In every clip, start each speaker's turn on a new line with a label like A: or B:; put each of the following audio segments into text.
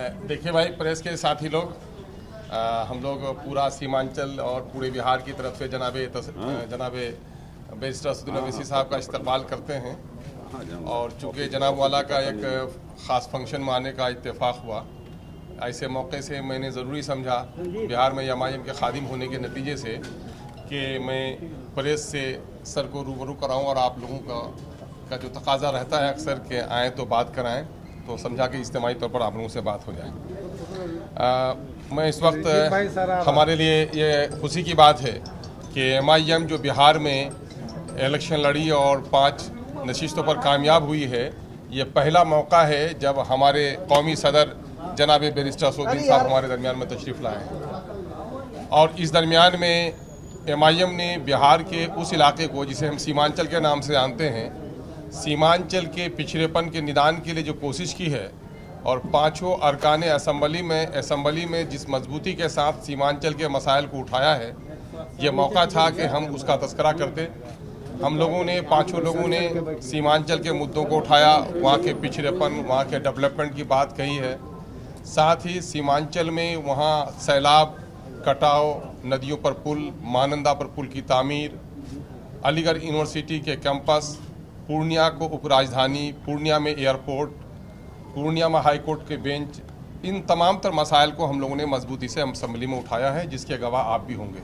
A: देखिए भाई, प्रेस के साथी लोग, हम लोग पूरा सीमांचल और पूरे बिहार की तरफ से जनाबे बैरिस्टर असदुद्दीन ओवैसी साहब का इस्तकबाल करते हैं। और चूँकि जनाब वाला का एक ख़ास फंक्शन में आने का इत्तेफाक हुआ, ऐसे मौके से मैंने ज़रूरी समझा बिहार में एमआईएम के खादिम होने के नतीजे से कि मैं प्रेस से सर को रूबरू कराऊँ और आप लोगों का जो तकाजा रहता है अक्सर के आएँ तो बात कराएं, तो समझा कि इज्तिमाई तौर पर आप लोगों से बात हो जाए। मैं इस वक्त हमारे लिए ये खुशी की बात है कि एमआईएम जो बिहार में इलेक्शन लड़ी और 5 नशिस्तों पर कामयाब हुई है, ये पहला मौका है जब हमारे कौमी सदर जनाब बैरिस्टर असदुद्दीन साहब हमारे दरमियान में तशरीफ़ लाए हैं। और इस दरमियान में एमआईएम ने बिहार के उस इलाके को, जिसे हम सीमांचल के नाम से जानते हैं, सीमांचल के पिछड़ेपन के निदान के लिए जो कोशिश की है और 5 अरकान असम्बली में जिस मजबूती के साथ सीमांचल के मसाइल को उठाया है, ये मौका था कि हम उसका तस्करा करते। हम लोगों ने 5 लोगों ने सीमांचल के मुद्दों को उठाया, वहाँ के पिछड़ेपन, वहाँ के डेवलपमेंट की बात कही है। साथ ही सीमांचल में वहाँ सैलाब, कटाव, नदियों पर पुल, महानंदा पर पुल की तामीर, अलीगढ़ यूनिवर्सिटी के कैंपस, पूर्णिया को उपराजधानी, पूर्णिया में एयरपोर्ट, पूर्णिया में हाई कोर्ट के बेंच, इन तमाम तर मसाइल को हम लोगों ने मजबूती से असम्बली में उठाया है, जिसके गवाह आप भी होंगे।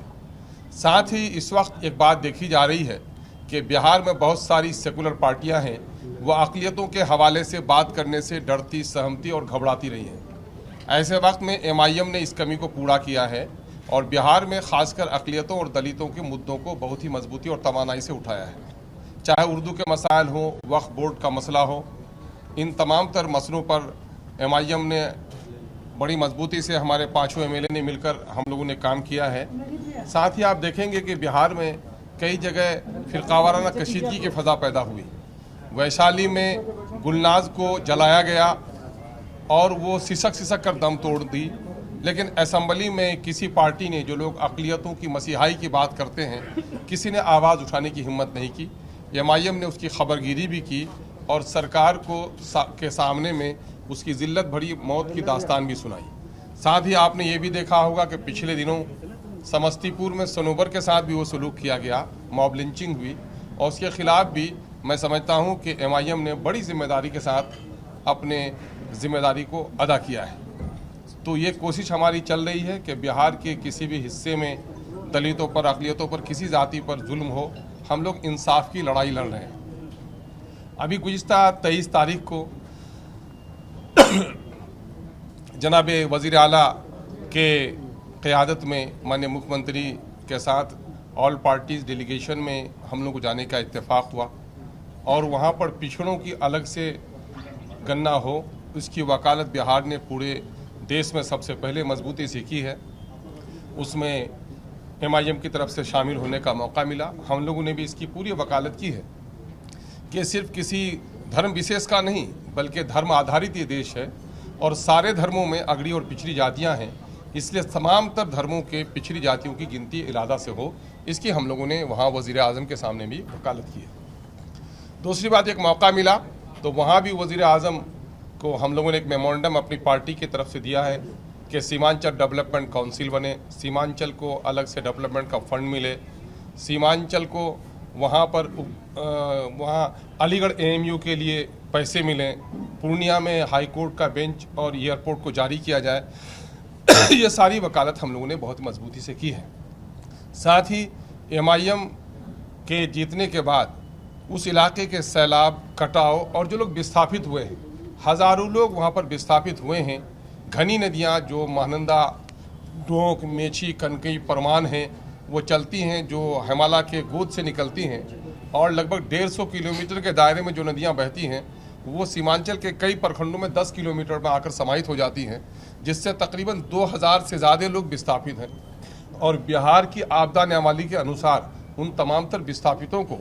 A: साथ ही इस वक्त एक बात देखी जा रही है कि बिहार में बहुत सारी सेकुलर पार्टियां हैं, वो अक़लियतों के हवाले से बात करने से डरती, सहमती और घबराती रही हैं। ऐसे वक्त में एमआईएम ने इस कमी को पूरा किया है और बिहार में ख़ासकर अक़लियतों और दलितों के मुद्दों को बहुत ही मजबूती और तवानाई से उठाया है। चाहे उर्दू के मसाइल हो, वक्फ बोर्ड का मसला हो, इन तमाम तर मसलों पर एमआईएम ने बड़ी मजबूती से, हमारे 5 एमएलए ने मिलकर हम लोगों ने काम किया है। साथ ही आप देखेंगे कि बिहार में कई जगह फ़िरक़ावाराना कशीदगी की फ़ज़ा पैदा हुई। वैशाली में गुलनाज को जलाया गया और वो सिसक कर दम तोड़ दी, लेकिन असम्बली में किसी पार्टी ने, जो लोग अक़लियतों की मसीहाई की बात करते हैं, किसी ने आवाज़ उठाने की हिम्मत नहीं की। एमआईएम ने उसकी खबरगिरी भी की और सरकार के सामने में उसकी ज़िल्लत भरी मौत की दास्तान भी सुनाई। साथ ही आपने ये भी देखा होगा कि पिछले दिनों समस्तीपुर में सनोबर के साथ भी वो सलूक किया गया, मॉब लिंचिंग हुई, और उसके ख़िलाफ़ भी मैं समझता हूँ कि एमआईएम ने बड़ी ज़िम्मेदारी के साथ अपने ज़िम्मेदारी को अदा किया है। तो ये कोशिश हमारी चल रही है कि बिहार के किसी भी हिस्से में दलितों पर, अक़लियतों पर, किसी जाति पर जुल्म हो, हम लोग इंसाफ की लड़ाई लड़ रहे हैं। अभी गुज़िश्ता 23 तारीख को जनाब वज़ीर आला के क़यादत में माननीय मुख्यमंत्री के साथ ऑल पार्टीज़ डेलीगेशन में हम लोग को जाने का इत्तेफाक हुआ और वहाँ पर पिछड़ों की अलग से गणना हो, उसकी वकालत बिहार ने पूरे देश में सबसे पहले मजबूती से की है। उसमें एमआईएम की तरफ से शामिल होने का मौका मिला। हम लोगों ने भी इसकी पूरी वकालत की है कि सिर्फ किसी धर्म विशेष का नहीं, बल्कि धर्म आधारित ये देश है और सारे धर्मों में अगड़ी और पिछड़ी जातियां हैं, इसलिए तमाम तर धर्मों के पिछड़ी जातियों की गिनती इरादा से हो, इसकी हम लोगों ने वहाँ वज़ीर आज़म के सामने भी वकालत की है। दूसरी बात, एक मौका मिला तो वहाँ भी वज़ीर आज़म को हम लोगों ने एक मेमोरेंडम अपनी पार्टी की तरफ से दिया है कि सीमांचल डेवलपमेंट काउंसिल बने, सीमांचल को अलग से डेवलपमेंट का फंड मिले, सीमांचल को वहाँ अलीगढ़ एएमयू के लिए पैसे मिलें, पूर्णिया में हाई कोर्ट का बेंच और एयरपोर्ट को जारी किया जाए। ये सारी वकालत हम लोगों ने बहुत मजबूती से की है। साथ ही एमआईएम के जीतने के बाद उस इलाके के सैलाब, कटाव और जो लोग विस्थापित हुए हैं, हज़ारों लोग वहाँ पर विस्थापित हुए हैं। घनी नदियाँ जो महानंदा, डोंक, मेची, कनकई, परमान हैं, वो चलती हैं, जो हिमालय के गोद से निकलती हैं, और लगभग 150 किलोमीटर के दायरे में जो नदियाँ बहती हैं, वो सीमांचल के कई प्रखंडों में 10 किलोमीटर में आकर समाहित हो जाती हैं, जिससे तकरीबन 2000 से ज़्यादा लोग विस्थापित हैं। और बिहार की आपदा न्यायवाली के अनुसार उन तमाम तर विस्थापितों को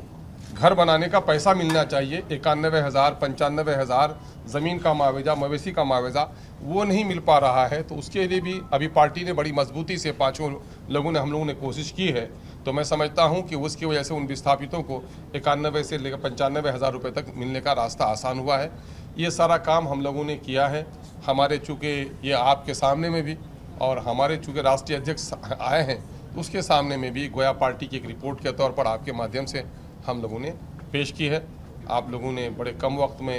A: घर बनाने का पैसा मिलना चाहिए। 91,000, 95,000 ज़मीन का मुआवजा, मवेशी का मुआवजा, वो नहीं मिल पा रहा है। तो उसके लिए भी अभी पार्टी ने बड़ी मजबूती से 5 लोगों ने, हम लोगों ने कोशिश की है तो मैं समझता हूं कि उसकी वजह से उन विस्थापितों को 91 से लेकर 95,000 रुपये तक मिलने का रास्ता आसान हुआ है। ये सारा काम हम लोगों ने किया है। हमारे चूँकि ये आपके सामने में भी और हमारे चूँकि राष्ट्रीय अध्यक्ष आए हैं तो उसके सामने में भी गोया पार्टी की एक रिपोर्ट के तौर पर आपके माध्यम से हम लोगों ने पेश की है। आप लोगों ने बड़े कम वक्त में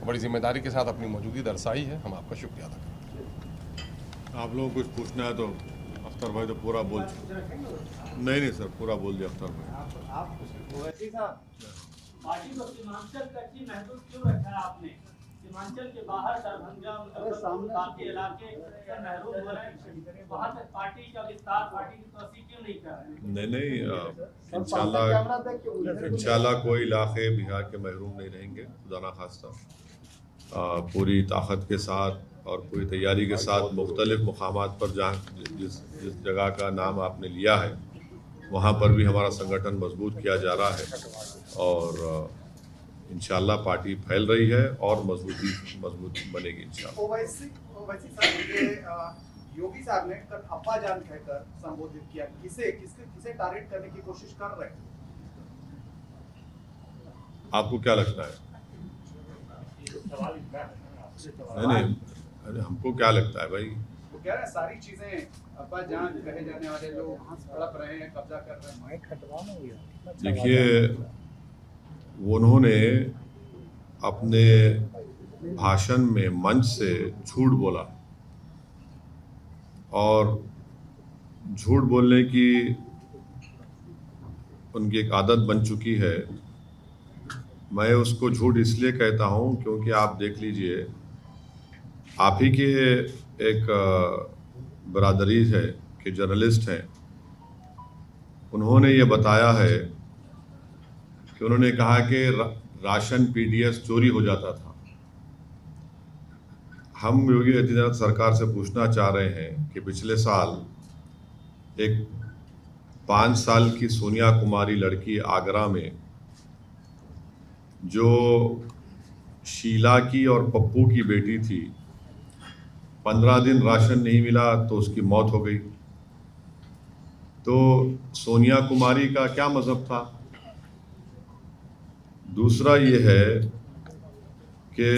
A: बड़ी जिम्मेदारी के साथ अपनी मौजूदगी दर्शाई है। हम आपका शुक्रिया अदा करते हैं।
B: आप लोगों को कुछ पूछना है तो अख्तर भाई तो पूरा बोल नहीं सर पूरा बोल दिया अख्तर भाई।
C: पार्टी को सीमांचल का की महसूस क्यों रखा है आपने? सीमांचल के बाहर दरभंगा के इलाके महरूम हो रहे हैं, वहाँ तक पार्टी का विस्तार, पार्टी की तोसी क्यों नहीं कर रहे?
B: नहीं इंशाल्लाह कोई इलाके बिहार के महरूम नहीं रहेंगे, खुदा ना खास्ता। पूरी ताकत के साथ और पूरी तैयारी के साथ मुख्तलिफ मुकामात पर जहाँ जिस जगह का नाम आपने लिया है वहाँ पर भी हमारा संगठन मजबूत किया जा रहा है और इंशाल्लाह पार्टी फैल रही है और मजबूत बनेगी इंशाल्लाह।
D: ओवैसी साहब योगी साहब ने कल अब्बा जान कहकर संबोधित किया। किसे टारगेट करने की कोशिश कर रहे हैं?
B: आपको क्या लगता है? नहीं हमको क्या लगता है भाई,
D: वो कह रहे हैं सारी चीजें अब्बा जान कहे जाने वाले लोग तड़प रहे हैं, कब्जा कर रहे हैं।
B: देखिए उन्होंने अपने भाषण में मंच से झूठ बोला और झूठ बोलने की उनकी एक आदत बन चुकी है। मैं उसको झूठ इसलिए कहता हूँ क्योंकि आप देख लीजिए आप ही के एक बरादरी है कि जर्नलिस्ट हैं, उन्होंने ये बताया है कि उन्होंने कहा कि राशन पीडीएस चोरी हो जाता था। हम योगी आदित्यनाथ सरकार से पूछना चाह रहे हैं कि पिछले साल एक 5 साल की सोनिया कुमारी लड़की आगरा में जो शीला की और पप्पू की बेटी थी, 15 दिन राशन नहीं मिला तो उसकी मौत हो गई। तो सोनिया कुमारी का क्या मजहब था? दूसरा ये है कि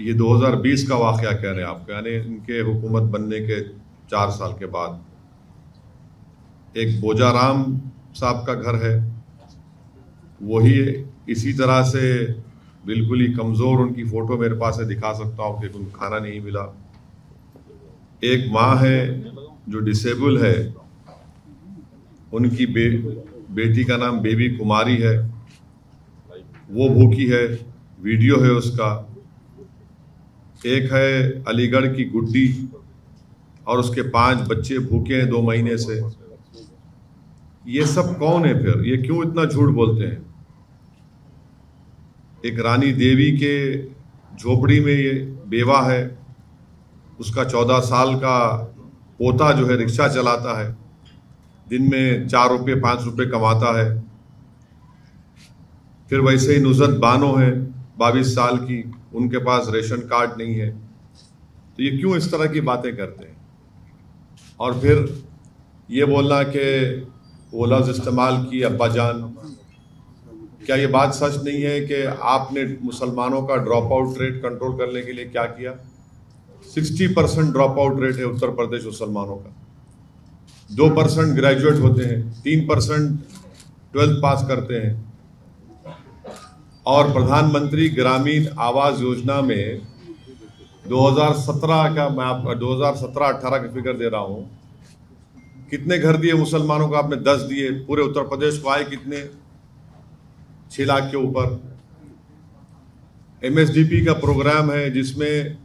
B: ये 2020 का वाक़या कह रहे हैं आप, यानी इनके हुकूमत बनने के 4 साल के बाद एक बोजाराम साहब का घर है, वही इसी तरह से बिल्कुल ही कमज़ोर, उनकी फ़ोटो मेरे पास है, दिखा सकता हूँ कि उनको खाना नहीं मिला। एक माँ है जो डिसेबल है, उनकी बेटी का नाम बेबी कुमारी है, वो भूखी है, वीडियो है उसका। एक है अलीगढ़ की गुड्डी और उसके 5 बच्चे भूखे हैं 2 महीने से। ये सब कौन है फिर? ये क्यों इतना झूठ बोलते हैं? एक रानी देवी के झोपड़ी में ये बेवा है, उसका 14 साल का पोता जो है रिक्शा चलाता है, दिन में 4 रुपये 5 रुपये कमाता है। फिर वैसे ही नुज़रत बानो है 22 साल की, उनके पास रेशन कार्ड नहीं है। तो ये क्यों इस तरह की बातें करते हैं? और फिर ये बोलना कि वो लफ्ज़ इस्तेमाल की अब्बा जान। क्या ये बात सच नहीं है कि आपने मुसलमानों का ड्रॉप आउट रेट कंट्रोल करने के लिए क्या किया? 60% ड्रॉप आउट रेट है उत्तर प्रदेश मुसलमानों का, 2% ग्रेजुएट होते हैं, 3% 12th पास करते हैं। और प्रधानमंत्री ग्रामीण आवास योजना में 2017 का, मैं आपको 2017-18 की फिगर दे रहा हूँ, कितने घर दिए मुसलमानों को? आपने 10 दिए। पूरे उत्तर प्रदेश को आए कितने? 6 लाख के ऊपर। MSDP का प्रोग्राम है जिसमें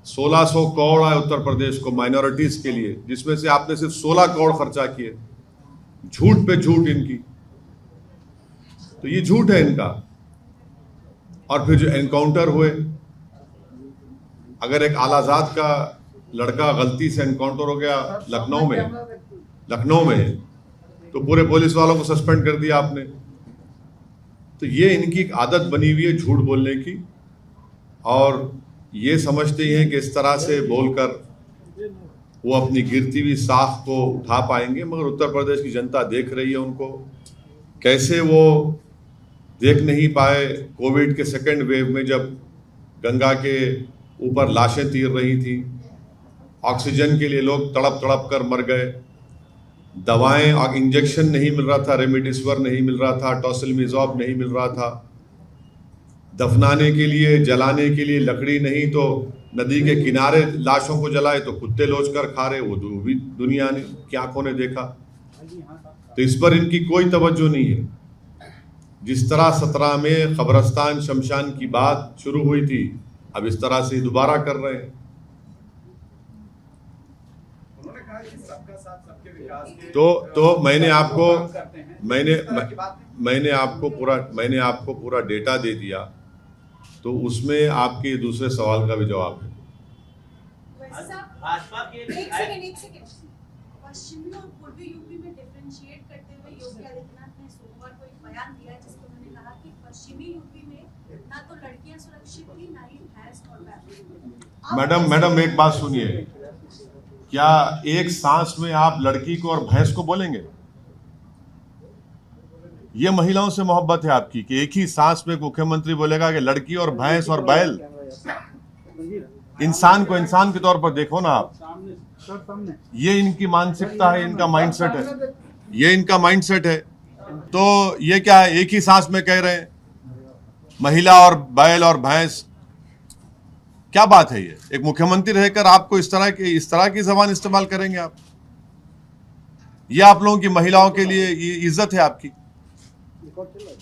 B: 1600 करोड़ आए उत्तर प्रदेश को माइनॉरिटीज के लिए, जिसमें से आपने सिर्फ 16 करोड़ खर्चा किए। झूठ पे झूठ इनकी। तो ये झूठ है इनका। और फिर जो एनकाउंटर हुए, अगर एक आलाजाद का लड़का गलती से एनकाउंटर हो गया लखनऊ में तो पूरे पुलिस वालों को सस्पेंड कर दिया आपने। तो ये इनकी एक आदत बनी हुई है झूठ बोलने की, और ये समझते हैं कि इस तरह से बोलकर वो अपनी गिरती हुई साख को उठा पाएंगे, मगर उत्तर प्रदेश की जनता देख रही है उनको, कैसे वो देख नहीं पाए कोविड के सेकेंड वेव में जब गंगा के ऊपर लाशें तीर रही थी, ऑक्सीजन के लिए लोग तड़प तड़प कर मर गए, दवाएं और इंजेक्शन नहीं मिल रहा था, रेमडेसिविर नहीं मिल रहा था, टोसिलमिज़ोब नहीं मिल रहा था, दफनाने के लिए जलाने के लिए लकड़ी नहीं, तो नदी के किनारे लाशों को जलाए तो कुत्ते लोच कर खा रहे, वो भी दुनिया ने की आंखों ने देखा। तो इस पर इनकी कोई तवज्जो नहीं है। जिस तरह 17 में कब्रस्तान शमशान की बात शुरू हुई थी, अब इस तरह से दोबारा कर रहे हैं।
D: उन्होंने कहा कि सबका साथ सबके विकास के
B: तो मैंने आपको
D: काम करते हैं। इस तरह की बात नहीं।
B: मैंने आपको पूरा डेटा दे दिया, तो उसमें आपके दूसरे सवाल का भी जवाब है।
C: भाजपा के
E: एक सेकंड पश्चिमी और पूर्वी यूपी में डिफरेंशिएट करते हुए योगी आदित्यनाथ ने सोमवार को एक बयान दिया जिसमें उन्होंने कहा कि पश्चिमी यूपी में ना तो लड़कियां सुरक्षित थी ना ही भैंस और बैल।
B: मैडम एक बात सुनिए, क्या एक सांस में आप लड़की को और भैंस को बोलेंगे? ये महिलाओं से मोहब्बत है आपकी कि एक ही सांस में मुख्यमंत्री बोलेगा कि लड़की और भैंस और बैल? इंसान को इंसान के तौर पर देखो ना आप। ये इनकी मानसिकता है, इनका माइंडसेट है, ये इनका माइंडसेट है। तो ये क्या है, एक ही सांस में कह रहे हैं महिला और बैल और भैंस? क्या बात है ये? एक मुख्यमंत्री रहकर आपको इस तरह की जबान इस्तेमाल करेंगे आप? ये आप लोगों की महिलाओं के लिए ये इज्जत है आपकी?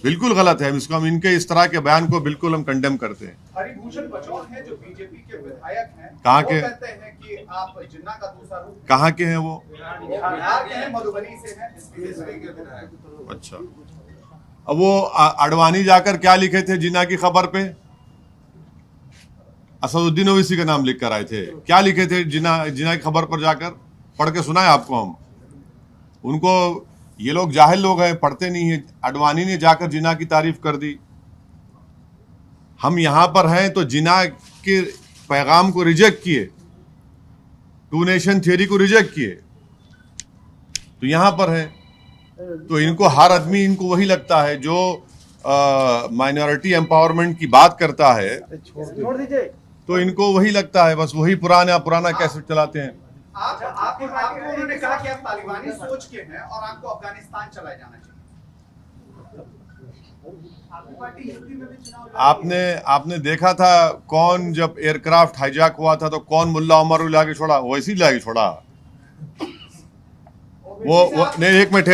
B: बिल्कुल गलत है। हम इनके इस तरह के बयान को बिल्कुल हम कंडेम करते हैं।
D: हरिभूषण बचौर हैं जो बीजेपी के विधायक हैं,
B: कहाँ
D: वो
B: के?
D: कहते हैं कि आप जिन्ना का दूसरा रूप।
B: कहाँ के हैं वो?
D: बिहार के हैं, मधुबनी से हैं, एसपी के विधायक।
B: अच्छा, अब वो अडवाणी जाकर क्या लिखे थे जिन्ना की खबर पे? असदुद्दीन ओवैसी का नाम लिख कर आए थे। क्या लिखे थे जिन्ना की खबर पर जाकर? पढ़ के सुनाए आपको हम उनको। ये लोग जाहिल लोग हैं, पढ़ते नहीं है। अडवाणी ने जाकर जिन्ना की तारीफ कर दी। हम यहां पर हैं तो जिन्ना के पैगाम को रिजेक्ट किए, टू नेशन थियरी को रिजेक्ट किए, तो यहां पर है। तो इनको हर आदमी इनको वही लगता है जो माइनॉरिटी एम्पावरमेंट की बात करता है, तो इनको वही लगता है, बस वही पुराना कैसेट चलाते हैं।
D: आपको उन्होंने कहा कि आप तालिबानी सोच के हैं और आपको अफगानिस्तान चला जाना चाहिए। आपकी पार्टी यूपी में भी चुनाव
B: आपने देखा था कौन, जब एयरक्राफ्ट हाईजैक हुआ था तो कौन मुल्ला उमर लाके छोड़ा? वैसे ही लाके छोड़ा। वो नहीं, एक मिनट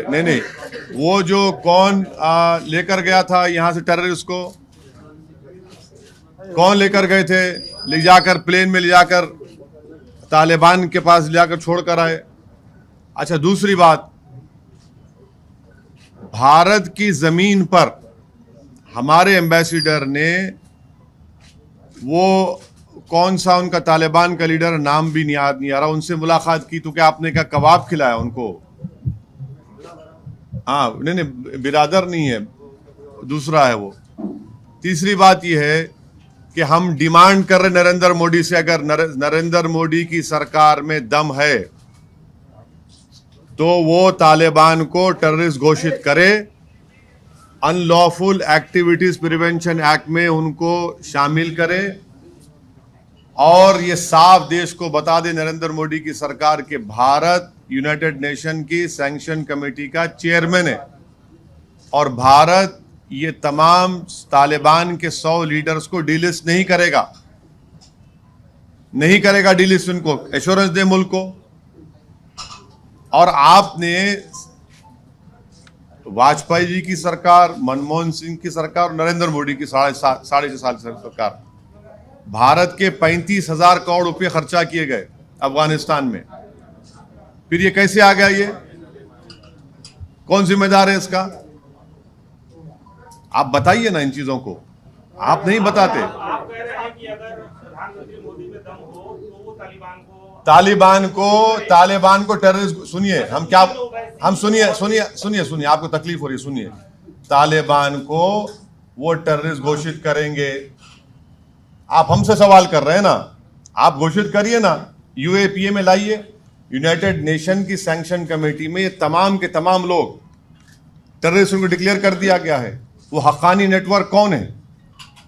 B: नहीं, वो जो कौन लेकर गया था यहाँ से टेररिस्ट को, कौन लेकर गए थे? ले जाकर प्लेन में ले जाकर तालिबान के पास ले जाकर छोड़कर आए। अच्छा, दूसरी बात, भारत की जमीन पर हमारे एम्बेसडर ने वो कौन सा उनका तालिबान का लीडर, नाम भी याद नहीं आ रहा, उनसे मुलाकात की। तो क्या आपने क्या कबाब खिलाया उनको? हाँ, नहीं, बिरादर नहीं है, दूसरा है वो। तीसरी बात यह है कि हम डिमांड कर रहे नरेंद्र मोदी से, अगर नरेंद्र मोदी की सरकार में दम है तो वो तालिबान को टेररिस्ट घोषित करे, अनलॉफुल एक्टिविटीज प्रिवेंशन एक्ट में उनको शामिल करे, और ये साफ देश को बता दे नरेंद्र मोदी की सरकार के भारत यूनाइटेड नेशन की सैंक्शन कमेटी का चेयरमैन है, और भारत ये तमाम तालिबान के 100 लीडर्स को डीलिस्ट नहीं करेगा डीलिस्ट, उनको एश्योरेंस दे मुल्क को। और आपने वाजपेयी जी की सरकार, मनमोहन सिंह की सरकार, नरेंद्र मोदी की साढ़े 6 साल सरकार, भारत के 35,000 करोड़ रुपए खर्चा किए गए अफगानिस्तान में। फिर ये कैसे आ गया? ये कौन जिम्मेदार है इसका? आप बताइए ना इन चीजों को, आप नहीं बताते।
C: आप कह रहे हैं कि अगर प्रधानमंत्री मोदी में दम हो तो वो
B: तालिबान को टेररिस्ट, सुनिए, आपको तकलीफ हो रही है, सुनिए। तालिबान को वो टेररिस्ट घोषित करेंगे। आप हमसे सवाल कर रहे हैं ना, आप घोषित करिए ना, यूएपीए में लाइए, यूनाइटेड नेशन की सैंक्शन कमेटी में ये तमाम के तमाम लोग टेररिस्ट को डिक्लेयर कर दिया गया है। वो हक्कानी नेटवर्क कौन है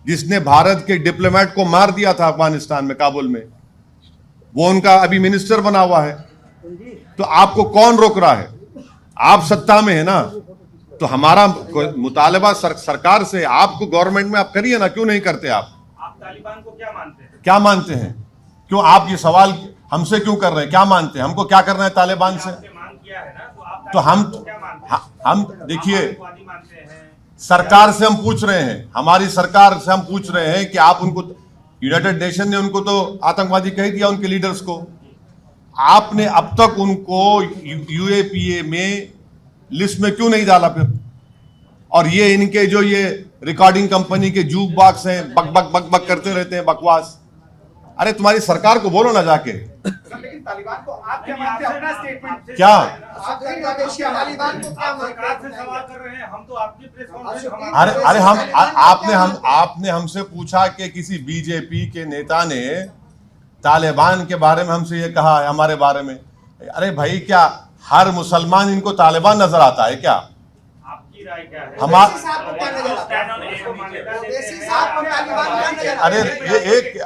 B: जिसने भारत के डिप्लोमेट को मार दिया था अफगानिस्तान में, काबुल में? वो उनका अभी मिनिस्टर बना हुआ है। तो आपको कौन रोक रहा है? आप सत्ता में है ना, तो हमारा मुतालबा सरकार से, आपको गवर्नमेंट में आप करिए ना, क्यों नहीं करते आप?
C: तालिबान को क्या मानते हैं?
B: क्या मानते हैं? क्यों आप ये सवाल हमसे क्यों कर रहे हैं? क्या मानते हैं? हमको क्या करना है तालिबान से?
C: मांग किया है ना,
B: तो हम देखिए, सरकार से हम पूछ रहे हैं, हमारी सरकार से हम पूछ रहे हैं कि आप उनको, यूनाइटेड नेशन ने उनको तो आतंकवादी कह दिया, उनके लीडर्स को। आपने अब तक उनको यूएपीए में लिस्ट में क्यों नहीं डाला फिर? और ये इनके जो ये रिकॉर्डिंग कंपनी के जूक बॉक्स हैं, बक बक बक बक करते रहते हैं, बकवास। अरे तुम्हारी सरकार को बोलो ना जाके।
D: लेकिन तालिबान को आप क्या मानते हैं? अपना स्टेटमेंट
B: क्या?
D: आप तालिबान को क्या मानते हैं?
C: सवाल कर रहे हैं हम, तो आपकी प्रेस कॉन्फ्रेंस
B: अरे आपने हमसे पूछा कि किसी बीजेपी के नेता ने तालिबान के बारे में हमसे ये कहा है हमारे बारे में। अरे भाई, क्या हर मुसलमान इनको तालिबान नजर आता है क्या?
C: आपकी राय क्या है?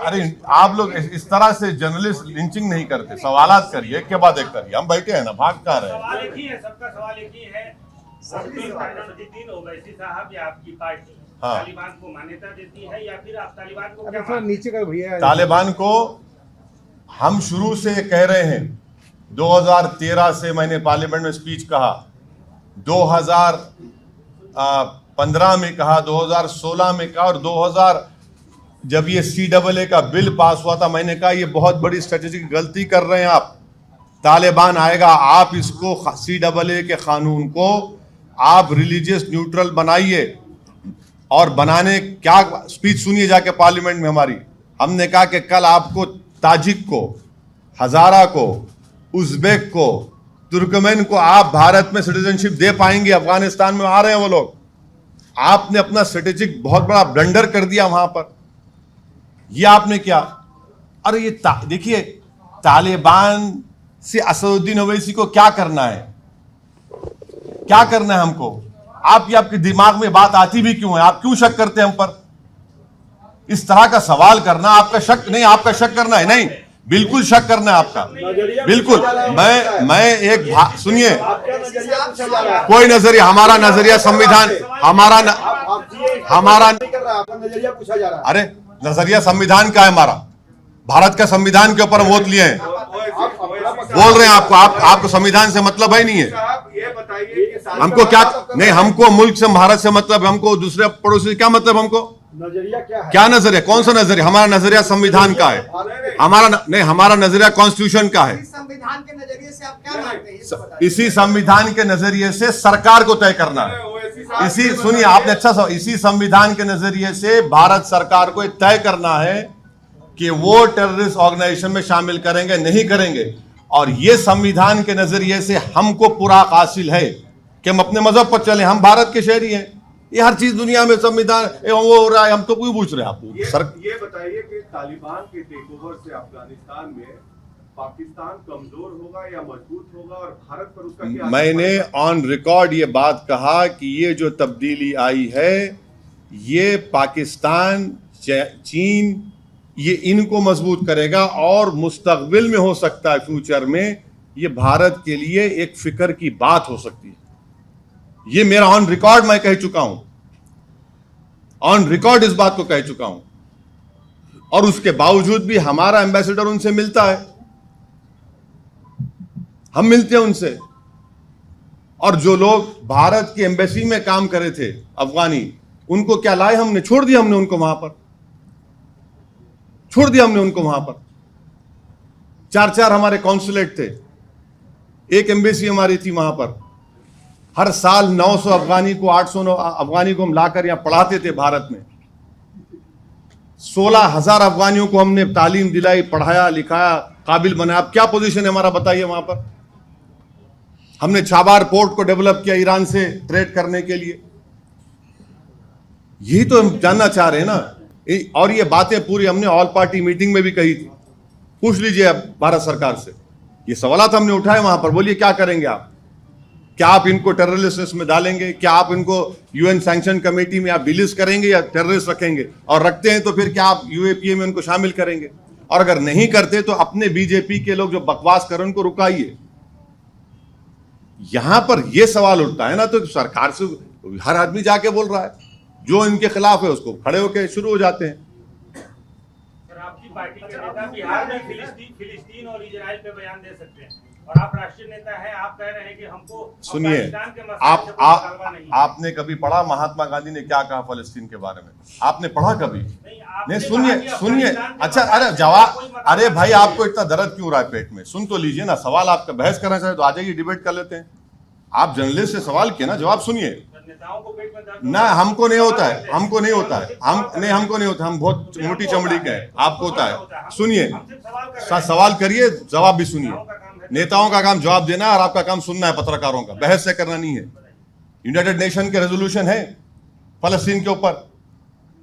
B: अरे आप लोग इस तरह से जर्नलिस्ट लिंचिंग नहीं करते, सवालात करिए, एक के बाद एक करिए। हम बैठे हैं ना, भाग कहाँ रहे?
C: सवाल एक ही है, सबका सवाल एक ही है। नजरुद्दीन ओवैसी साहब या आपकी पार्टी तालिबान को मान्यता देती है या फिर आप तालिबान को क्या मानते हैं?
F: नीचे का भैया,
B: तालिबान को हम शुरू से कह रहे हैं। 2013 से मैंने पार्लियामेंट में स्पीच कहा, 2015 में कहा, 2016 में कहा, और 2000 जब ये CAA का बिल पास हुआ था, मैंने कहा ये बहुत बड़ी स्ट्रेटेजिक गलती कर रहे हैं आप। तालिबान आएगा, आप इसको CAA के कानून को आप रिलीजियस न्यूट्रल बनाइए। और बनाने क्या स्पीच सुनिए जाके पार्लियामेंट में हमारी। हमने कहा कि कल आपको ताजिक को, हजारा को, उज़्बेक को, तुर्कमेन को आप भारत में सिटीजनशिप दे पाएंगे? अफगानिस्तान में आ रहे हैं वो लोग। आपने अपना स्ट्रेटेजिक बहुत बड़ा ब्लंडर कर दिया वहां पर। ये आपने क्या? अरे ये देखिए, तालिबान से असदुद्दीन ओवैसी को क्या करना है? क्या करना है हमको? आपके दिमाग में बात आती भी क्यों है? आप क्यों शक करते हैं हम पर? इस तरह का सवाल करना, आपका शक नहीं, आपका शक करना है नहीं, बिल्कुल शक करना है आपका, बिल्कुल। मैं एक सुनिए, कोई नजरिया, हमारा नजरिया संविधान, हमारा
F: नजरिया पूछा जा रहा है।
B: अरे नजरिया संविधान का है हमारा, भारत का संविधान के ऊपर वोट लिए हैं। बोल रहे हैं आपको संविधान से मतलब है नहीं है?
D: ये बताइए
B: हमको क्या नहीं, हमको मुल्क से, भारत से मतलब, हमको दूसरे पड़ोसी से क्या मतलब? हमको
F: नजरिया क्या है?
B: क्या नजरिया? कौन सा नजरिया? हमारा नजरिया संविधान का है। हमारा नजरिया कॉन्स्टिट्यूशन का है।
D: संविधान के नजरिए से आप क्या मानते हैं?
B: इसी संविधान के नजरिए से सरकार को तय करना है। सुनिए, आपने अच्छा सा, इसी संविधान के नजरिए से भारत सरकार को तय करना है कि वो टेररिस्ट ऑर्गेनाइजेशन में शामिल करेंगे नहीं करेंगे। और ये संविधान के नजरिए से हमको पूरा हासिल है कि हम अपने मजहब पर चले, हम भारत के शहरी हैं। ये हर चीज दुनिया में संविधान वो हो रहा है, हम तो क्यों पूछ रहे हैं आपको?
G: ये बताइए कि तालिबान के टेकओवर से अफगानिस्तान में पाकिस्तान कमजोर होगा या मजबूत होगा, और भारत पर उसका क्या?
B: मैंने ऑन रिकॉर्ड ये बात कहा कि ये जो तब्दीली आई है, ये पाकिस्तान, चीन, ये इनको मजबूत करेगा, और मुस्तकबिल में हो सकता है, फ्यूचर में ये भारत के लिए एक फिक्र की बात हो सकती है। ये मेरा ऑन रिकॉर्ड मैं कह चुका हूं, ऑन रिकॉर्ड इस बात को कह चुका हूं। और उसके बावजूद भी हमारा एम्बेसडर उनसे मिलता है, हम मिलते हैं उनसे। और जो लोग भारत की एम्बेसी में काम करे थे अफगानी, उनको क्या लाए हमने? छोड़ दिया हमने उनको वहां पर, छोड़ दिया हमने उनको वहां पर। 4 हमारे कॉन्सुलेट थे, एक एम्बेसी हमारी थी वहां पर। हर साल 900 अफगानी को, 800 अफगानी को हम लाकर यहां पढ़ाते थे भारत में। 16,000 अफगानियों को हमने तालीम दिलाई, पढ़ाया, लिखाया, काबिल बनाया। अब क्या पोजीशन है हमारा बताइए वहां पर? हमने छाबार पोर्ट को डेवलप किया ईरान से ट्रेड करने के लिए। यही तो हम जानना चाह रहे हैं ना। और ये बातें पूरी हमने ऑल पार्टी मीटिंग में भी कही थी पूछ लीजिए अब भारत सरकार से, ये सवालात हमने उठाए वहां पर। बोलिए क्या करेंगे आप? क्या आप इनको टेररिस्ट लिस्ट में डालेंगे? क्या आप इनको यूएन सैंक्शन कमेटी में आप डिलिस्ट करेंगे या टेररिस्ट रखेंगे? और रखते हैं तो फिर क्या आप यूएपीए में उनको शामिल करेंगे? और अगर नहीं करते तो अपने बीजेपी के लोग जो बकवास कर उनको रुकाइए। यहां पर यह सवाल उठता है ना, तो सरकार से हर आदमी जाके बोल रहा है, जो इनके खिलाफ है उसको खड़े होकर शुरू हो जाते हैं।
C: आपकी पार्टी के नेता बिहार में फिलिस्तीन और इजराइल पे बयान दे सकते हैं, और आप राष्ट्रीय नेता हैं, आप कह रहे हैं कि हमको
B: सुनिए,
C: अफगानिस्तान के मसले से कोई मुकाबला नहीं है।
B: आपने कभी पढ़ा महात्मा गांधी ने क्या कहा फलस्तीन के बारे में? आपने पढ़ा कभी? नहीं, सुनिए। अच्छा, अरे जवाब, अरे भाई आपको इतना दर्द क्यों रहा है पेट में? सुन तो लीजिए ना, सवाल आपका बहस करना चाहे तो आ जाइए, डिबेट कर लेते हैं। आप जर्नलिस्ट से सवाल किए ना, जवाब सुनिए ना। हमको नहीं होता है, हमको नहीं होता है, हमको नहीं होता, हम बहुत मोटी चमड़ी के हैं, आपको होता है। सुनिए, सवाल करिए, जवाब भी सुनिए। नेताओं का काम जवाब देना है और आपका काम सुनना है, पत्रकारों का। बहस से करना नहीं है। यूनाइटेड नेशन के रेजोल्यूशन है फलस्तीन के ऊपर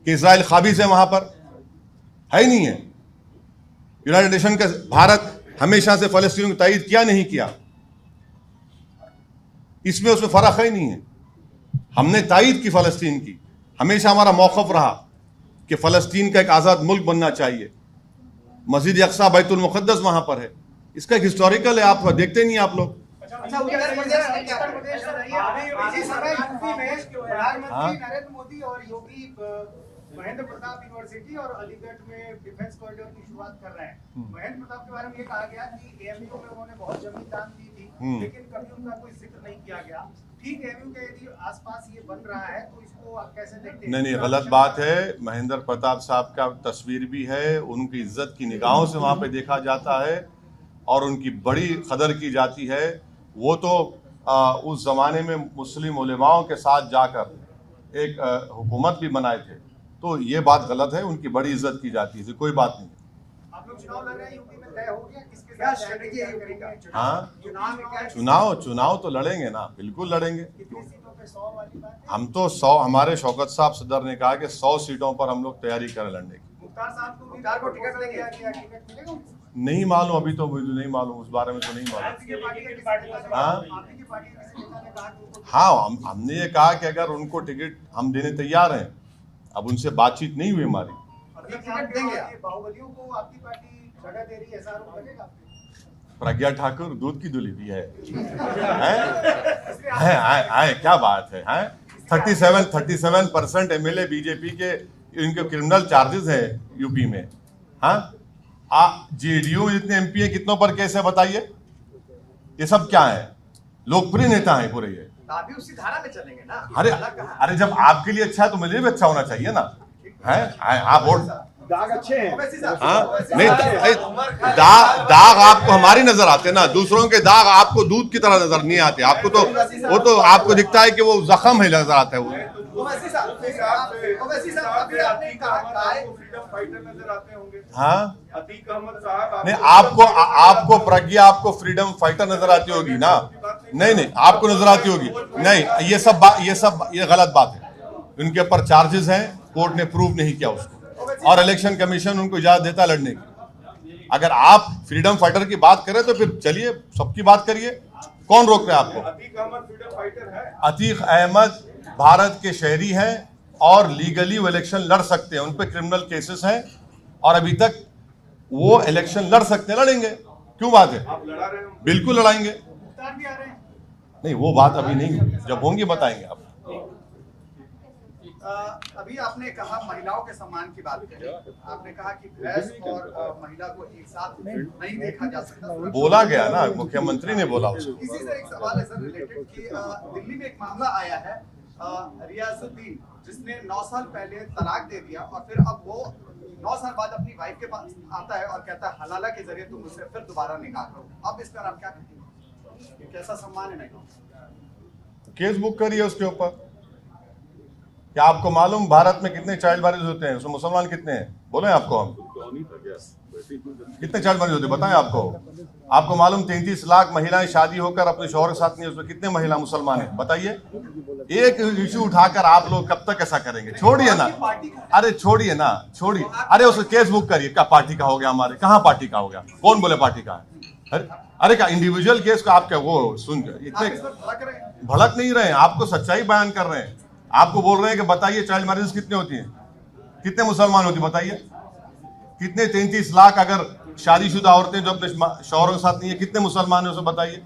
B: कि इजराइल काबिज है, वहां पर है ही नहीं है। यूनाइटेड नेशन का भारत हमेशा से फलस्तीन को तायद किया नहीं किया, इसमें उसमें फर्क है नहीं है। हमने तायद की फलस्तीन की, हमेशा हमारा मौक़िफ़ रहा कि फलस्तीन का एक आज़ाद मुल्क बनना चाहिए। मस्जिद अक्सा बैतुल मुक़द्दस वहां पर है, इसका एक हिस्टोरिकल है, आप देखते नहीं आप लोग।
D: अच्छा, उत्तर प्रदेश इसी समय यूपी में प्रधानमंत्री नरेंद्र मोदी और योगी महेंद्र प्रताप यूनिवर्सिटी और अलीगढ़ में डिफेंस कॉरिडोर की शुरुआत कर रहे हैं। महेंद्र प्रताप के बारे में ये कहा गया कि एएमयू में उन्होंने बहुत जमीन दान दी थी, लेकिन कभी उनका कोई जिक्र नहीं किया गया। ठीक, एएमयू के यदि आसपास ये बन रहा है तो इसको आप कैसे देखते हैं?
B: नहीं, गलत बात है। महेंद्र प्रताप साहब का तस्वीर भी है, उनकी इज्जत की निगाहों से वहां पे देखा जाता है और उनकी बड़ी कदर की जाती है। वो तो उस जमाने में मुस्लिम उलेमाओं के साथ जाकर एक हुकूमत भी बनाए थे, तो ये बात गलत है। उनकी बड़ी इज्जत की जाती है, कोई बात नहीं।
D: आप लोग चुनाव लड़ रहे हैं, यूपी में तय हो गया किसके साथ स्ट्रेटजी करेगा?
B: हाँ, चुनाव तो लड़ेंगे ना, बिल्कुल लड़ेंगे।
D: कितनी सीटों पे 100 वाली बात है?
B: हम तो 100, हमारे शौकत साहब सदर ने कहा कि 100 सीटों पर हम लोग तैयारी करें लड़ने की।
D: मुख्तार साहब को टिकट देंगे, टिकट मिलेगा?
B: नहीं मालूम, अभी तो मुझे नहीं मालूम, उस बारे में तो नहीं मालूम। हाँ, हमने ये कहा कि अगर उनको टिकट हम देने तैयार हैं, अब उनसे बातचीत नहीं हुई हमारी।
D: बाहुबलियों को आपकी पार्टी जगह दे रही है, ऐसा आरोप लगेगा?
B: प्रज्ञा ठाकुर दूध की दुली भी है, क्या बात है? 37% एमएलए बीजेपी के, इनके क्रिमिनल चार्जेस है यूपी में। हाँ, जेडीयू जितने एमपी है, कितनों पर केस है बताइए? ये सब क्या है? लोकप्रिय नेता है पूरे ये।
D: अभी उसी धारा में चलेंगे ना।
B: अरे जब आपके लिए अच्छा है तो मुझे भी अच्छा होना चाहिए ना। है आप वोट
F: दाग अच्छे हैं।
B: हाँ, नहीं, दाग आपको हमारी नजर आते ना, दूसरों के दाग आपको दूध की तरह नजर नहीं आते। आपको तो वो तो आपको दिखता है कि वो जख्म है, नजर आता है वो। हाँ, नहीं, आपको प्रज्ञा, आपको फ्रीडम फाइटर नजर आती होगी ना? नहीं, आपको नजर आती होगी। नहीं, ये गलत बात है। उनके ऊपर चार्जेस हैं, कोर्ट ने प्रूव नहीं किया उसको, और इलेक्शन कमीशन उनको इजाजत देता है लड़ने की। अगर आप फ्रीडम फाइटर की बात करें तो फिर चलिए, सबकी बात करिए, कौन रोक रहा है आपको? अतीक अहमद भारत के शहरी हैं और लीगली वो इलेक्शन लड़ सकते हैं, उन पे क्रिमिनल केसेस हैं और अभी तक वो इलेक्शन लड़ सकते हैं, लड़ेंगे, क्यों बात है? बिल्कुल लड़ाएंगे। नहीं, वो बात अभी नहीं, जब होंगी बताएंगे आप।
D: अभी आपने कहा महिलाओं के सम्मान की बात करी, आपने कहा कि भैंस और महिला को एक साथ नहीं देखा जा सकता।
B: बोला गया ना, मुख्यमंत्री ने बोला उसको।
D: इसी से एक सवाल है सर रिलेटेड कि दिल्ली में एक मामला आया है, रियाजुद्दीन, जिसने 9 साल पहले तलाक दे दिया और फिर अब वो 9 साल बाद अपनी वाइफ के पास आता है और कहता है हलाला के जरिए तुम मुझसे फिर दोबारा निकाह करो। अब इस पर आप क्या कहते हैं? कैसा सम्मान है? नहीं,
B: केस बुक करिए उसके ऊपर। क्या आपको मालूम भारत में कितने चाइल्ड मैरिज होते हैं? उसमें मुसलमान कितने हैं? बोले आपको हम कितने चाइल्ड मैरिज होते बताएं आपको मालूम 33 लाख महिलाएं शादी होकर अपने शौहर के साथ नहीं, उसमें कितने महिला मुसलमान हैं बताइए। एक इशू उठाकर आप लोग कब तक ऐसा करेंगे? छोड़िए ना, अरे छोड़िए ना, छोड़िए। अरे उसको केस बुक करिए, क्या पार्टी का हो गया? हमारे कहाँ पार्टी का हो गया? कौन बोले पार्टी का है? अरे क्या इंडिविजुअल केस को आप क्या वो सुन इतने भड़क नहीं रहे हैं, आपको सच्चाई बयान कर रहे हैं। आपको बोल रहे हैं कि बताइए चाइल्ड मैरिज कितने होती हैं, कितने मुसलमान होती बताइए, कितने 33 लाख अगर शादीशुदा औरतें जो अपने शौहरों के साथ नहीं है, कितने मुसलमान है उसे बताइए।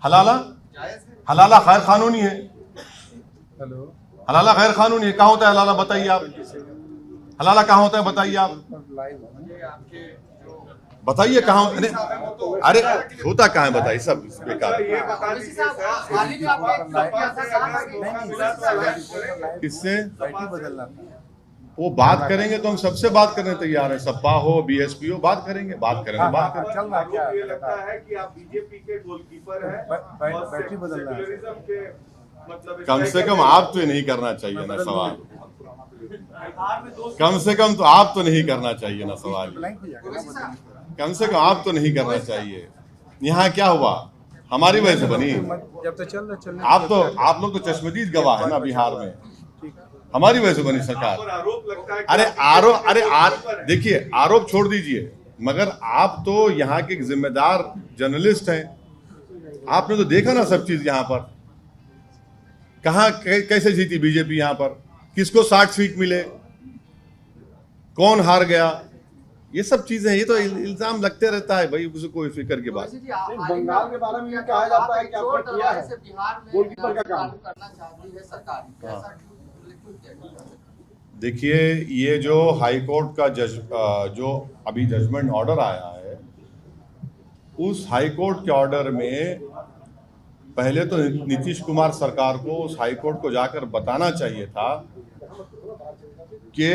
B: हलाला गैर कानूनी है, हलाला गैर कानूनी है। कहाँ होता है हलाला बताइए आप, हलाला कहाँ होता है बताइए आप, बताइए कहाँ? अरे होता कहाँ है बताइए, सब बेकार। किससे वो बात करेंगे तो हम सबसे बात करने तैयार हैं, सपा हो बीएसपी हो, बात करेंगे, बात करेंगे, बात करेंगे।
G: ये लगता है कि आप बीजेपी के गोलकीपर हैं और सेक्युलरिज्म के मतलब
B: कम से कम आप तो नहीं करना चाहिए ना सवाल, कम से कम तो आप तो नहीं करना चाहिए ना सवाल, कम से कम आप तो नहीं करना चाहिए। यहाँ क्या हुआ? हमारी वजह से बनी।
F: जब तो चल
B: आप लोग तो चश्मदीद गवाह है ना बिहार में, हमारी वजह से बनी सरकार।
G: आरोप लगता है
B: अरे देखिए आरोप छोड़ दीजिए, मगर आप तो यहाँ के एक जिम्मेदार जर्नलिस्ट हैं, आपने तो देखा ना सब चीज यहाँ पर कहाँ कैसे जीती बीजेपी, यहाँ पर किसको 60 सीट मिले, कौन हार गया, ये सब चीजें हैं। ये तो इल्जाम लगते रहता है भाई, उसे कोई फिक्र की बात।
F: बंगाल के बारे में ये कहा जाता है कि आपने किया है, गोलकीपर का काम करना चाहती है सरकार।
B: देखिए ये जो हाई कोर्ट का जो अभी जजमेंट ऑर्डर आया है, उस हाई कोर्ट के ऑर्डर में पहले तो नीतीश कुमार सरकार को उस हाई कोर्ट को जाकर बताना चाहिए था कि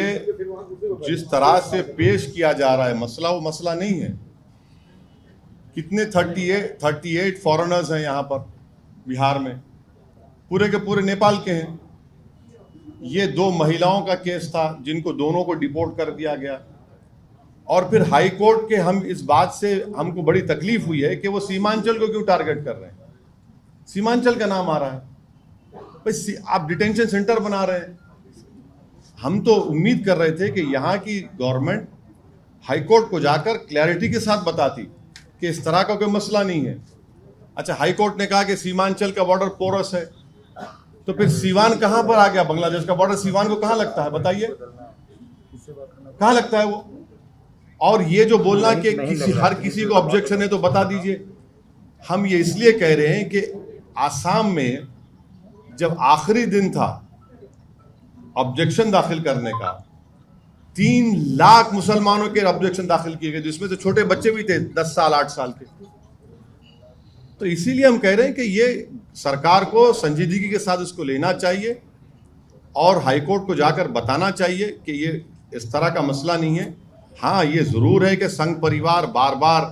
B: जिस तरह से पेश किया जा रहा है मसला, वो मसला नहीं है। कितने 38 फॉरेनर्स हैं यहाँ पर बिहार में, पूरे के पूरे नेपाल के हैं। ये 2 महिलाओं का केस था जिनको दोनों को डिपोर्ट कर दिया गया, और फिर हाई कोर्ट के हम इस बात से हमको बड़ी तकलीफ हुई है कि वो सीमांचल को क्यों टारगेट कर रहे हैं। सीमांचल का नाम आ रहा है भाई, आप डिटेंशन सेंटर बना रहे हैं। हम तो उम्मीद कर रहे थे कि यहाँ की गवर्नमेंट हाई कोर्ट को जाकर क्लैरिटी के साथ बताती कि इस तरह का कोई मसला नहीं है। अच्छा, हाई कोर्ट ने कहा कि सीमांचल का बॉर्डर पोरस है, तो फिर सीवान कहाँ पर आ गया? बांग्लादेश का बॉर्डर सीवान को कहाँ लगता है बताइए, कहाँ लगता है वो? और ये जो बोलना कि हर किसी को ऑब्जेक्शन है तो बता दीजिए, हम ये इसलिए कह रहे हैं कि आसाम में जब आखिरी दिन था ऑब्जेक्शन दाखिल करने का, 3 लाख मुसलमानों के ऑब्जेक्शन दाखिल किए गए, जिसमें से छोटे बच्चे भी थे 10 साल 8 साल के। तो इसीलिए हम कह रहे हैं कि ये सरकार को संजीदगी के साथ इसको लेना चाहिए और हाईकोर्ट को जाकर बताना चाहिए कि ये इस तरह का मसला नहीं है। हाँ, ये जरूर है कि संघ परिवार बार बार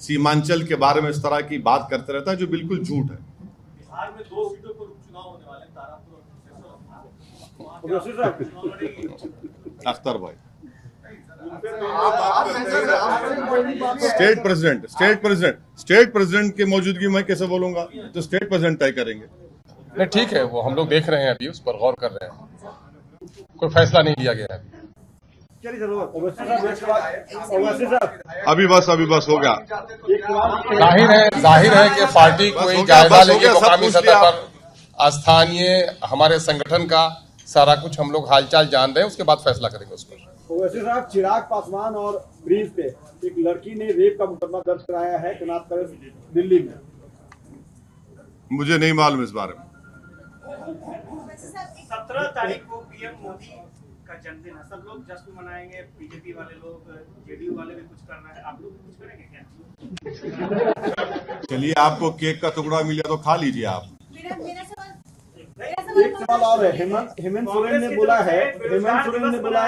B: सीमांचल के बारे में इस तरह की बात करते रहता है, जो बिल्कुल झूठ है।
C: बिहार में 2 सीटों पर उपचुनाव होने वाले हैं, तारापुर और
B: अख्तर भाई, स्टेट प्रेसिडेंट के मौजूदगी में कैसे बोलूंगा? तो स्टेट प्रेसिडेंट तय करेंगे।
A: नहीं ठीक है, वो हम लोग देख रहे हैं, अभी उस पर गौर कर रहे हैं, कोई फैसला नहीं लिया गया है अभी बस हो गया। जाहिर है कि पार्टी कोई जायजा लेके मुकामी सतह पर स्थानीय हमारे संगठन का सारा कुछ हम लोग हालचाल जान रहे हैं, उसके बाद फैसला करेंगे उस पर।
F: वैसे साहब, चिराग पासवान और ब्रीज पे एक लड़की ने रेप का मुकदमा दर्ज कराया है कनात पैलेस दिल्ली में।
B: मुझे नहीं मालूम इस बारे में।
C: 17 तारीख को पीएम मोदी का जन्मदिन है, सब लोग जश्न मनाएंगे, बीजेपी वाले लोग, जेडीयू वाले भी कुछ करना है, आप लोग भी कुछ करेंगे क्या?
B: चलिए, आपको केक का टुकड़ा मिला तो खा लीजिए आप।
F: एक सवाल और है, हेमंत सोरेन ने बोला है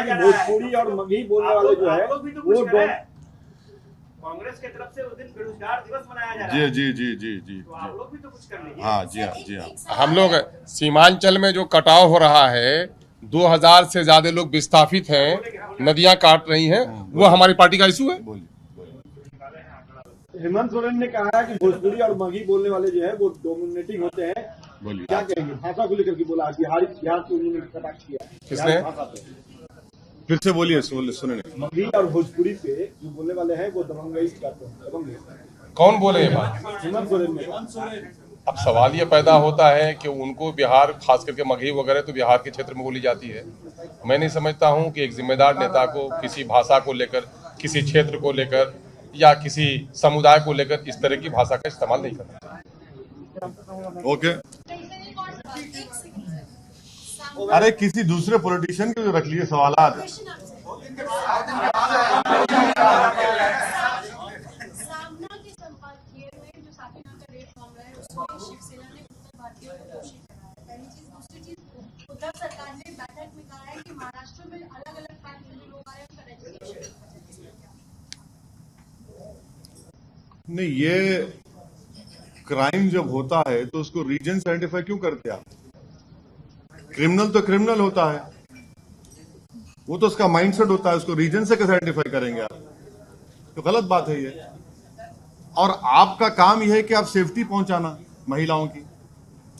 F: कि भोजपुरी और मगही बोलने वाले जो है वो
C: कांग्रेस की तरफ से उस दिन बेरोजगार दिवस मनाया जा रहा है।
B: जी
C: तो आप लोग भी तो कुछ कर लीजिए।
B: हाँ जी हाँ।
A: हम लोग सीमांचल में जो कटाव हो रहा है 2000 से ज्यादा लोग विस्थापित हैं, नदियां काट रही हैं, वो हमारी पार्टी का इशू है।
F: हेमंत सोरेन ने कहा है कि भोजपुरी और मगही बोलने वाले जो है वो डोमिनेटिंग होते हैं। क्या कहेंगे भाषा को लेकर के? बोला बिहार से उन्होंने कटाक्ष किया।
A: किसने?
B: फिर से बोलिए, सुने नहीं।
F: मगही और भोजपुरी पे जो बोलने वाले हैं वो दबंगई करते हैं। दबंग
A: कौन बोले ये बात?
F: हेमंत सोरेन ने।
A: अब सवाल ये पैदा होता है कि उनको बिहार, खास करके मगही वगैरह तो बिहार के क्षेत्र में बोली जाती है। मैं नहीं समझता हूं कि एक जिम्मेदार नेता को किसी भाषा को लेकर, किसी क्षेत्र को लेकर या किसी समुदाय को लेकर इस तरह की भाषा का इस्तेमाल नहीं करना चाहिए।
B: ओके, अरे किसी दूसरे पॉलिटिशियन के रख लिए सवालात।
E: सामना के संपादकीय में जो साकेत का रेट मामला है उसमें शिवसेना ने उत्तर भारतीयों को दोषी ठहराया है। पहली चीज। दूसरी चीज, उद्धव सरकार ने बैठक में कहा है कि महाराष्ट्र में अलग अलग पैन हिंदू लोग आए, उनका रजिस्ट्रेशन।
B: नहीं, ये क्राइम जब होता है तो उसको रीजन से आइडेंटिफाई क्यों करते आप? क्रिमिनल तो क्रिमिनल होता है, वो तो उसका माइंडसेट होता है, उसको रीजन से कैसे आइडेंटिफाई करेंगे आप? तो गलत बात है ये। और आपका काम यह है कि आप सेफ्टी पहुंचाना महिलाओं की,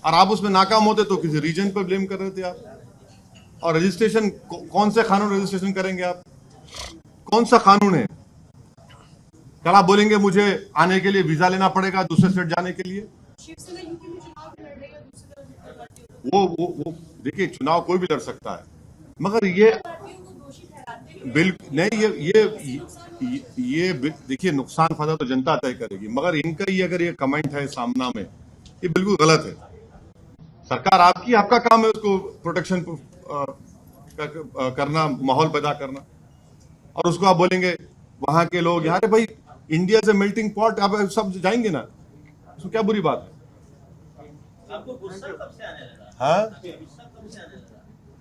B: और आप उसमें नाकाम होते तो किसी रीजन पर ब्लेम कर रहे थे आप। और रजिस्ट्रेशन कौन से कानून रजिस्ट्रेशन करेंगे आप? कौन सा कानून है? कल आप बोलेंगे मुझे आने के लिए वीजा लेना पड़ेगा दूसरे स्टेट जाने के लिए।
E: शिवसेना यूपी में चुनाव लड़ रही है, दूसरी तरफ उत्तर भारतीयों
B: वो देखिए, चुनाव कोई भी लड़ सकता है, मगर ये
E: को दोषी ठहराते हैं।
B: बिल्कुल नहीं। ये देखिए, नुकसान फायदा तो जनता तय करेगी, मगर इनका ये अगर ये कमेंट है सामना में, ये बिल्कुल गलत है। सरकार आपकी, आपका काम है उसको प्रोटेक्शन करना, माहौल पैदा करना, और उसको आप बोलेंगे वहां के लोग यहाँ। भाई इंडिया से मेल्टिंग पॉट, आप सब जाएंगे ना, उसमें क्या बुरी बात है?
C: आपको गुस्सा कब से आने लगा?
B: हाँ,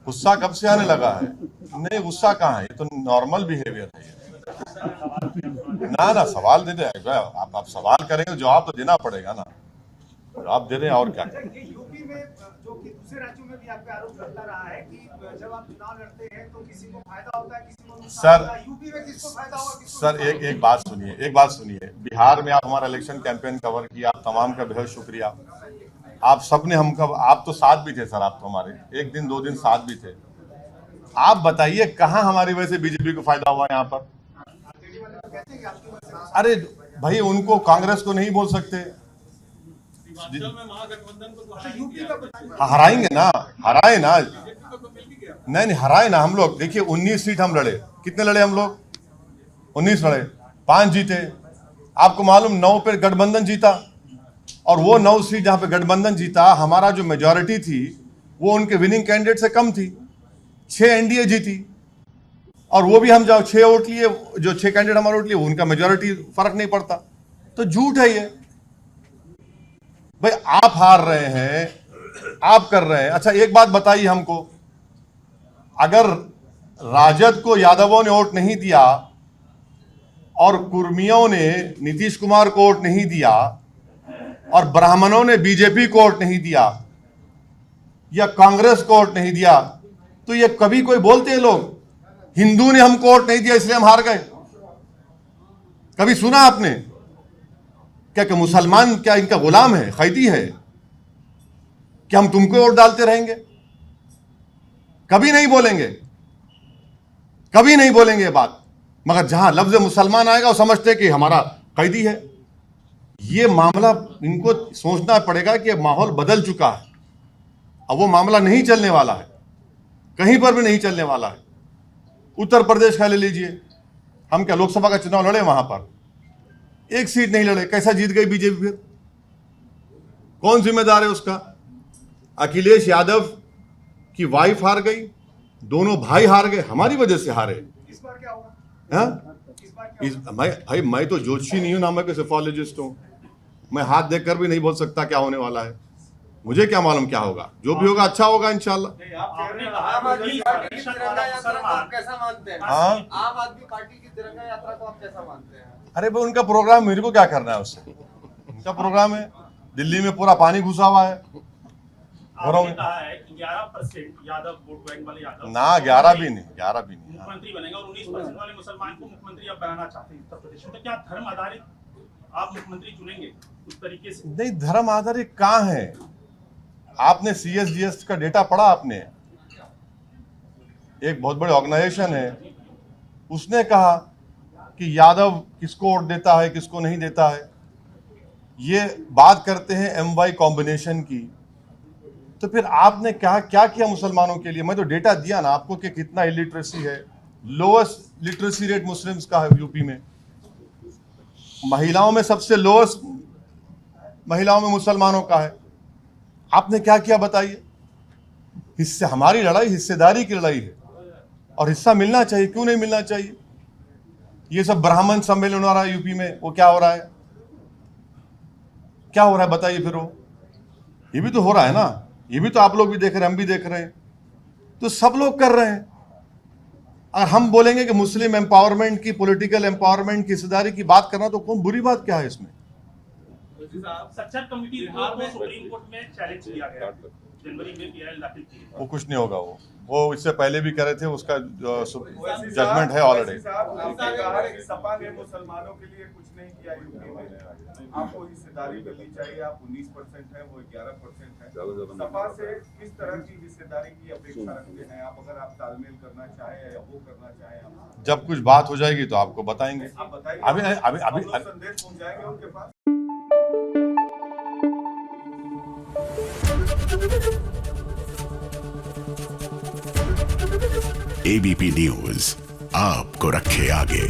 B: गुस्सा कब से आने लगा है? नहीं, गुस्सा कहाँ है, ये तो नॉर्मल बिहेवियर है। ना सवाल दे दे, आप सवाल करेंगे, जवाब तो देना पड़ेगा ना। जवाब दे रहे हैं और क्या।
D: यूपी में जो कि दूसरे राज्यों में भी आपका आरोप लगता रहा है कि जब आप चुनाव लड़ते हैं तो किसी को फायदा होता है, किसी को नुकसान होता है। यूपी में किसको फायदा हुआ, किसको?
B: सर एक बात सुनिए। बिहार में आप हमारा इलेक्शन कैंपेन कवर किया, आप तमाम का बेहद शुक्रिया। आप सबने आप तो साथ भी थे सर, आप तो हमारे 1 दिन 2 दिन साथ भी थे। आप बताइए कहाँ हमारी वजह से बीजेपी को फायदा हुआ यहाँ पर? अरे भाई, उनको कांग्रेस को नहीं बोल सकते। हराएंगे ना, हराए ना, नहीं हराए ना हम लोग। देखिए 19 सीट हम लड़े, कितने लड़े हम लोग? 19 लड़े, 5 जीते। आपको मालूम 9 पे गठबंधन जीता, और वो 9 सीट जहां पे गठबंधन जीता, हमारा जो मेजॉरिटी थी वो उनके विनिंग कैंडिडेट से कम थी। 6 एनडीए जीती, और वो भी हम जाओ 6 वोट लिए, जो 6 कैंडिडेट हमारे वोट लिए, उनका मेजॉरिटी फर्क नहीं पड़ता। तो झूठ है ये भाई। आप हार रहे हैं, आप कर रहे हैं। अच्छा एक बात बताइए हमको, अगर राजद को यादवों ने वोट नहीं दिया और कुर्मियों ने नीतीश कुमार को वोट नहीं दिया और ब्राह्मणों ने बीजेपी को वोट नहीं दिया या कांग्रेस को वोट नहीं दिया, तो ये कभी कोई बोलते हैं लोग हिंदू ने हमको वोट नहीं दिया इसलिए हम हार गए? कभी सुना आपने क्या कि मुसलमान क्या इनका गुलाम है, कैदी है? क्या हम तुमको वोट डालते रहेंगे? कभी नहीं बोलेंगे, कभी नहीं बोलेंगे ये बात। मगर जहां लफ्ज मुसलमान आएगा वो समझते कि हमारा कैदी है। ये मामला इनको सोचना पड़ेगा कि माहौल बदल चुका है, अब वो मामला नहीं चलने वाला है, कहीं पर भी नहीं चलने वाला है। उत्तर प्रदेश का ले लीजिए, हम क्या लोकसभा का चुनाव लड़े, वहां पर 1 सीट नहीं लड़े, कैसा जीत गई बीजेपी? फिर कौन जिम्मेदार है उसका? अखिलेश यादव की वाइफ हार गई, दोनों भाई हार गए, हमारी वजह से हारे।
D: इस बार क्या होगा?
B: हाँ? मैं तो ज्योतिषी नहीं हूं ना, मैं कोई सेफोलॉजिस्ट हूं। मैं हाथ देखकर भी नहीं बोल सकता क्या होने वाला है। मुझे क्या मालूम क्या होगा? जो भी होगा अच्छा होगा इंशाल्लाह।
H: आम आदमी पार्टी की तिरंगा यात्रा को आप कैसा मानते हैं?
B: हाँ?
H: आम आदमी पार्टी की तिरंगा यात्रा को आप कैसा मानते हैं?
B: अरे भाई उनका प्रोग्राम, मेरे को क्या करना है उससे? उनका प्रोग्राम है, दिल्ली में पूरा पानी घुसा हुआ है। हो रहा
C: आपने
B: हूँ
C: कहा है कि 11% यादव वोट बैंक वाले यादव
B: ना, 11 भी नहीं, 11 भी नहीं।
C: मुख्यमंत्री बनेगा और 19% वाले मुसलमान को मुख्यमंत्री अब बनाना चाहते हैं उत्तर प्रदेश में। तो क्या धर्म आधारित आप मुख्यमंत्री चुनेंगे उस तरीके से?
B: नहीं, धर्म आधारित कहाँ है? आपने CSDS का डेटा पढ़ा आपने? एक बहुत बड़ी ऑर्गेनाइजेशन है, उसने कहा कि यादव किसको वोट देता है, किसको नहीं देता है। ये बात करते हैं MY कॉम्बिनेशन की, तो फिर आपने क्या किया मुसलमानों के लिए? मैं तो डेटा दिया ना आपको कि कितना इलिटरेसी है। लोएस्ट लिटरेसी रेट मुस्लिम्स का है यूपी में, महिलाओं में सबसे लोएस्ट महिलाओं में मुसलमानों का है। आपने क्या किया बताइए? हिस्से, हमारी लड़ाई हिस्सेदारी की लड़ाई है और हिस्सा मिलना चाहिए, क्यों नहीं मिलना चाहिए? ये सब ब्राह्मण सम्मेलन हो रहा है यूपी में, वो क्या हो रहा है? क्या हो रहा है बताइए फिर? वो ये भी तो हो रहा है ना, ये भी तो आप लोग भी देख रहे हैं, हम भी देख रहे हैं, तो सब लोग कर रहे हैं। और हम बोलेंगे कि मुस्लिम एम्पावरमेंट की, पॉलिटिकल एम्पावरमेंट की, हिस्सेदारी की बात करना, तो कौन बुरी बात क्या है इसमें?
C: सच्चर कमेटी रिपोर्ट में सुप्रीम कोर्ट में चैलेंज किया गया, जनवरी में PIL दाखिल की।
B: वो कुछ नहीं होगा, वो इससे पहले भी करे थे, उसका जजमेंट है ऑलरेडी।
G: आपने कहा कि सपा ने मुसलमानों के लिए कुछ नहीं किया यूपी में, आपको हिस्सेदारी मिलनी चाहिए, आप 19% है, वो 11% है। सपा से किस तरह की हिस्सेदारी की अपेक्षा रखते हैं आप? अगर आप तालमेल करना चाहें या वो करना चाहें आप?
B: जब कुछ बात हो जाएगी तो आपको बताएंगे।
G: आप बताइए,
B: अभी
G: संदेश पहुंचाएंगे उनके पास।
I: ABP न्यूज आपको रखे आगे।